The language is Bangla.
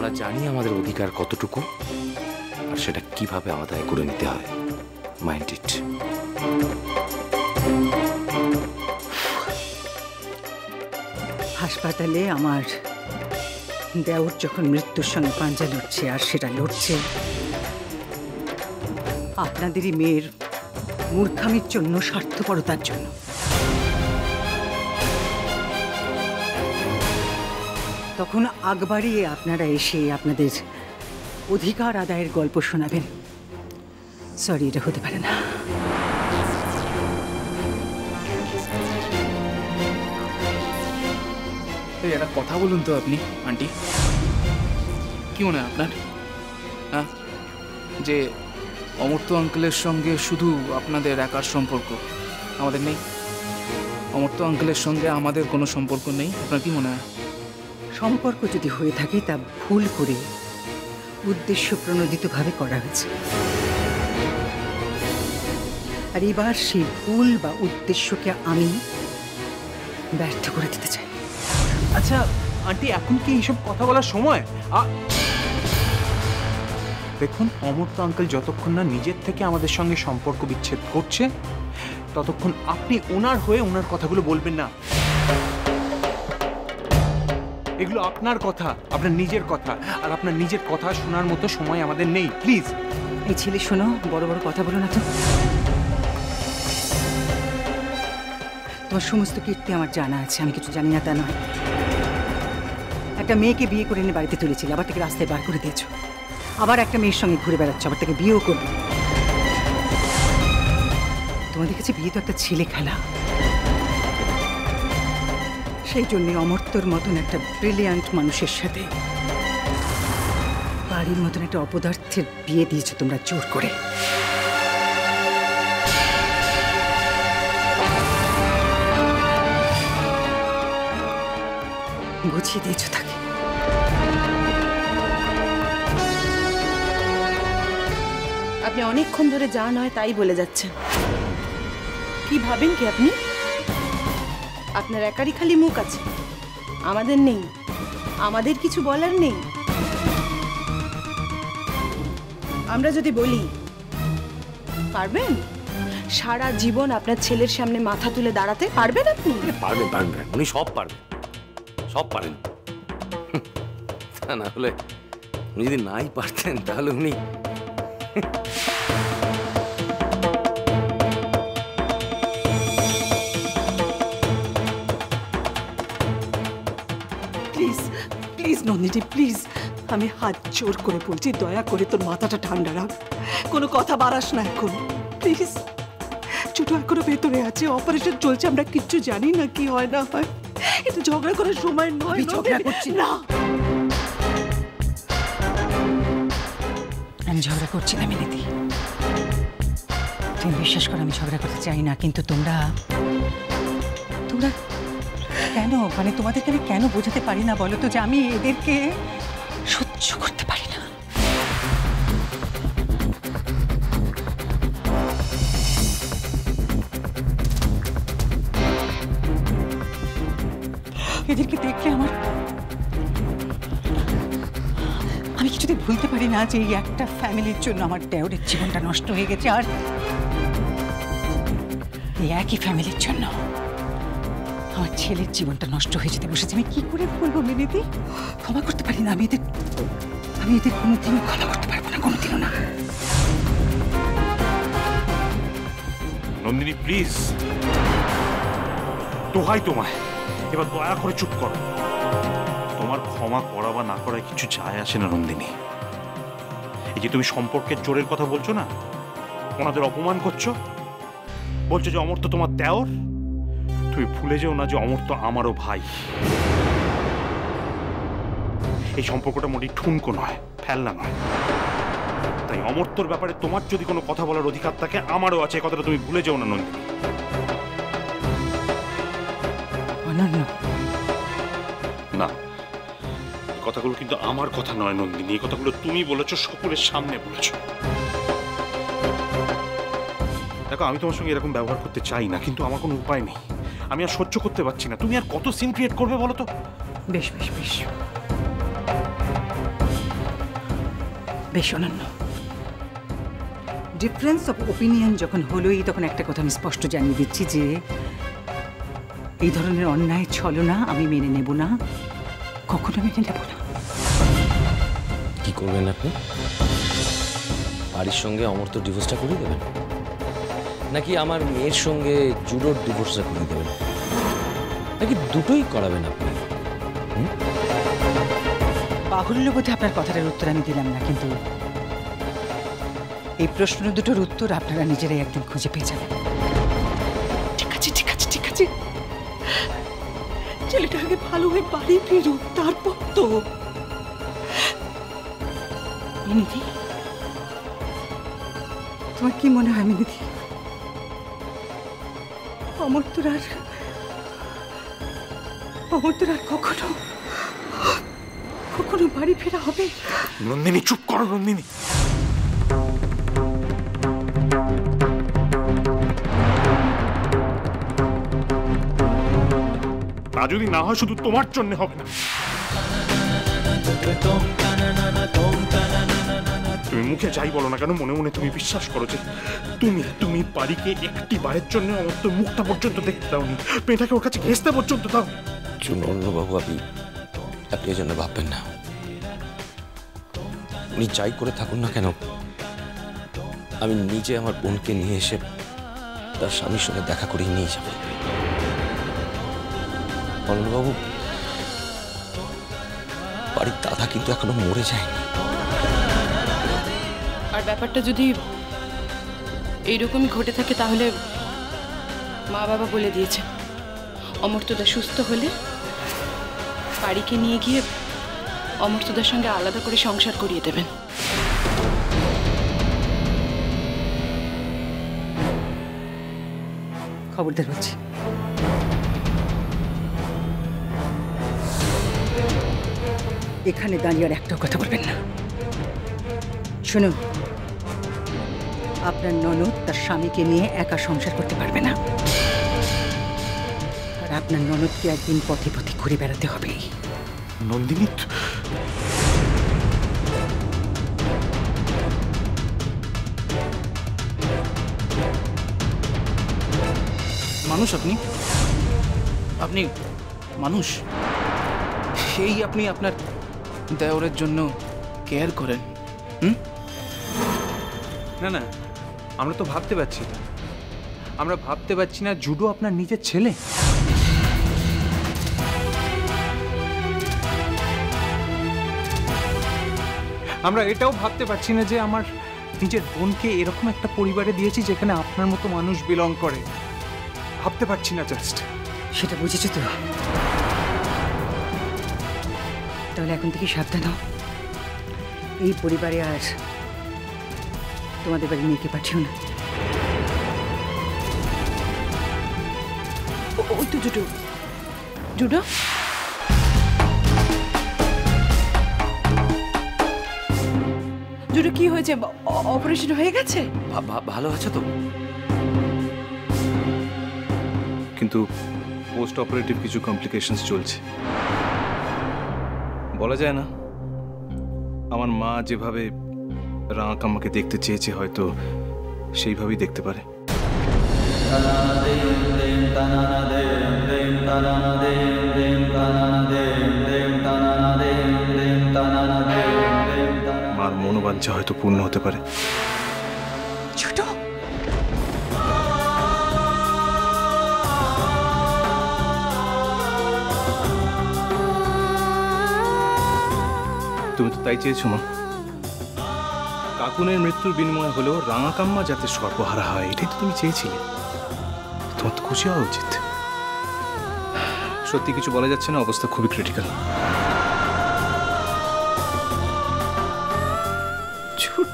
আমরা জানি আমাদের অধিকার কতটুকু আর সেটা কিভাবে আদায় করে নিতে হয়। Mind it. হাসপাতালে আমার দেওর যখন মৃত্যুর সঙ্গে পাঞ্জা লড়ছে, আর সেটা লড়ছে আপনাদেরই মেয়ের মূর্খামির জন্য, স্বার্থপরতার জন্য, তখন আগ বাড়িয়ে আপনারা এসে আপনাদের অধিকার আদায়ের গল্প শোনাবেন। সরি, এটা হতে পারে না। একটা কথা বলুন তো আপনি আন্টি, কি মনে হয় আপনার? হ্যাঁ, যে অমর্ত্য আঙ্কেলের সঙ্গে শুধু আপনাদের একার সম্পর্ক, আমাদের নেই? অমর্ত্য আঙ্কেলের সঙ্গে আমাদের কোনো সম্পর্ক নেই? আপনার কি মনে হয়? সম্পর্ক যদি হয়ে থাকে তা ভুল করে উদ্দেশ্য প্রণোদিতভাবে করা হয়েছে, আর এবার সেই ভুল বা উদ্দেশ্যকে আমি ব্যর্থ করে দিতে চাই। আচ্ছা আন্টি, এখন কি এইসব কথা বলার সময়? দেখুন, অমর্ত্য আঙ্কেল যতক্ষণ না নিজের থেকে আমাদের সঙ্গে সম্পর্ক বিচ্ছেদ করছে ততক্ষণ আপনি ওনার হয়ে ওনার কথাগুলো বলবেন না। এগুলো আপনার কথা, আপনার নিজের কথা, আর আপনার নিজের কথা শোনার মতো সময় আমাদের নেই। প্লিজ। এই ছেলে শোনো, বড় বড় কথা বলো না তো। তোমার সমস্ত কীর্তি আমার জানা আছে, আমি কিছু জানি না তা নয়। একটা মেয়েকে বিয়ে করে এনে বাড়িতে তুলেছিলে, আবার তাকে রাস্তায় বার করে দিয়েছো, আবার একটা মেয়ের সঙ্গে ঘুরে বেড়াচ্ছ, আবার তাকে বিয়েও করবে। তোমাদের কাছে বিয়ে তো একটা ছেলে খেলা। সেই জন্যে অমর্ত্যর মতন একটা ব্রিলিয়ান্ট মানুষের সাথে বাড়ির মতন একটা অপদার্থের বিয়ে দিয়েছো তোমরা জোর করে। বুঝিয়ে দিয়েছো তাকে। আপনি অনেকক্ষণ ধরে যা নয় তাই বলে যাচ্ছেন। কি ভাবেন কি আপনি? আপনার একারই খালি মুখ আছে, আমাদের নেই, আমাদের কিছু বলার নেই। আমরা যদি বলি পারবেন সারা জীবন আপনার ছেলের সামনে মাথা তুলে দাঁড়াতে? পারবেন আপনি? পারবেন, পারবেন, উনি সব পারবেন, সব পারেন। তা না হলে উনি যদি নাই পারতেন তাহলে উনি প্লিজ প্লিজ নন্দিনী, প্লিজ, আমি হাত জোর করে বলছি, দয়া করে তোর মাথাটা ঠান্ডা রাখ, কোনো কথা বাড়াস না এখন, প্লিজ। ছোট এখনো ভেতরে আছে, অপারেশন চলছে, আমরা কিচ্ছু জানি না কি হয় না হয়। এটা ঝগড়া করার সময় নয়। ঝগড়া করছি না, আমি ঝগড়া করছি না মিনিতি, তুমি বিশ্বাস করো আমি ঝগড়া করতে চাই না, কিন্তু তোমরা তোমরা কেন, মানে তোমাদেরকে আমি কেন বোঝাতে পারি না বলো তো, যে আমি এদেরকে সহ্য করতে পারি না। এদেরকে দেখলে আমি কিছুতে ভুলতে পারি না যে এই একটা ফ্যামিলির জন্য আমার দেওরের জীবনটা নষ্ট হয়ে গেছে, আর এই একই ফ্যামিলির জন্য আমার ছেলের জীবনটা নষ্ট হয়ে যেতে বসেছে। আমি কি করে বলবো মিনিতি? ক্ষমা করতে পারি না, আমি এদের কোনোদিনও ক্ষমা করতে পারবো না, কোনোদিনও না। নন্দিনী প্লিজ, দোহাই তোমায়, এবার দয়া করে চুপ করো। তোমার ক্ষমা করা বা না করায় কিছু যায় আসে না নন্দিনী। এই যে তুমি সম্পর্কের জোরের কথা বলছো না, ওনাদের অপমান করছো, বলছো যে অমর্ত্য তোমার দেওর, তুমি ভুলে যেও না যে অমর্ত্য আমারও ভাই। এই সম্পর্কটা মোটেই ঠুনকো নয়, ফেলনা নয়। তাই অমর্ত্যর ব্যাপারে তোমার যদি কোনো কথা বলার অধিকার থাকে, আমারও আছে, কথাটা তুমি ভুলে যেও না নন্দিনী। না, কথাগুলো কিন্তু আমার কথা নয় নন্দিনী, এই কথাগুলো তুমি বলেছো, সকলের সামনে বলেছো। দেখো, আমি তোমার সঙ্গে এরকম ব্যবহার করতে চাই না, কিন্তু আমার কোনো উপায় নেই, আমি আর সহ্য করতে পারছি না। তুমি আর কত সিন ক্রিয়েট করবে বলো তো? বেশ বেশ বেশ, বেশ অনন্য। ডিফারেন্স অফ ওপিনিয়ন যখন হলোই, তখন একটা কথা আমি স্পষ্ট জানিয়ে দিচ্ছি যে এই ধরনের অন্যায় ছলনা আমি মেনে নেব না, কখনো মেনে নেব না। কি করবেন আপনি? বাড়ির সঙ্গে অমর্ত্য ডিভোর্সটা করিয়ে দেবেন, নাকি আমার মেয়ের সঙ্গে জুডোর ডিভোর্সটা করিয়ে দেবেন, নাকি দুটোই করাবেন আপনি? বাহুল্য বোধে আপনার কথাটার উত্তর আমি দিলাম না, কিন্তু এই প্রশ্ন দুটোর উত্তর আপনারা নিজেরাই একদিন খুঁজে পেয়ে যাবেন। ঠিক আছে, ঠিক আছে, ঠিক আছে, ছেলেটা আগে ভালো হয়ে বাড়ি ফিরুক, তারপর তো। মিনিদি, তোমার কি মনে হয় মিনিদি, অমর্ত্যর আর কখনো কখনো বাড়ি ফেরা হবে? নন্দিনী চুপ করো নন্দিনী। তা যদি না হয় শুধু তোমার জন্য হবে না। তুমি মুখে যাই বলো না কেন, মনে মনে তুমি বিশ্বাস করো যে তুমি বাড়িকে একটি বারের জন্য অমর্ত্য মুখটা পর্যন্ত দেখতে দাওনি, মেয়েটাকে ওর কাছে ঘেঁচতে পর্যন্ত দাও। অন্যবাবু, আপনি এই জন্য ভাববেন না। উনি যাই করে থাকুন না কেন, আমি নিজে আমার বোনকে নিয়ে এসে তার স্বামীর সঙ্গে দেখা করিয়ে নিয়ে যাব। অন্যবাবু, বাড়ির দাদা কিন্তু এখনো মরে যায়নি। আর ব্যাপারটা যদি এইরকমই ঘটে থাকে, তাহলে মা বাবা বলে দিয়েছে অমর্ত্যদা সুস্থ হলে বাড়িকে নিয়ে গিয়ে অমর্ত্যদার সঙ্গে আলাদা করে সংসার করিয়ে দেবেন। খবরদার বলছি, এখানে দাঁড়িয়ে আর একটাও কথা বলবেন না। শুনুন, আপনার ননদ তার স্বামীকে নিয়ে একা সংসার করতে পারবে না, আর আপনার ননদকে একদিন পথে পথে ঘুরে বেড়াতে হবে। নন্দিনী, মানুষ আপনি মানুষ, সেই আপনি আপনার দেওরের জন্য কেয়ার করেন। না না, আমরা তো ভাবতে পারছি না, আমরা ভাবতে পারছি না জুডো আপনার নিজের ছেলে। আমরা এটাও ভাবতে পারছি না যে আমার নিজের বোনকে এরকম একটা পরিবারে দিয়েছি যেখানে আপনার মতো মানুষ বিলং করে। ভাবতে পারছি না জাস্ট। সেটা বুঝেছো তো? তাহলে এখন থেকে সাবধান হও, এই পরিবারে আর তোমাদের বাড়ি মেয়েকে পাঠিও না। ওই তো জুডো, জুডো জুডো কি হয়েছে? অপারেশন হয়ে গেছে? ভালো আছে তো? কিন্তু পোস্ট অপারেটিভ কিছু কমপ্লিকেশনস চলছে। বলা যায় না, আমার মা যেভাবে রাঁক আমাকে দেখতে চেয়েছে হয়তো সেইভাবেই দেখতে পারে। মার মনোবাঞ্ছা হয়তো পূর্ণ হতে পারে। ছোট, তুমি তো তাই চেয়েছো মা। কাকুনের মৃত্যুর বিনিময় হলেও রাঙাকাম্মা যাতে সর্বহারা হয়, এটাই তো তুমি চেয়েছিলে। তোমার তো খুশি হওয়া উচিত। সত্যি কিছু বলা যাচ্ছে না, অবস্থা খুবই ক্রিটিক্যাল। ছোট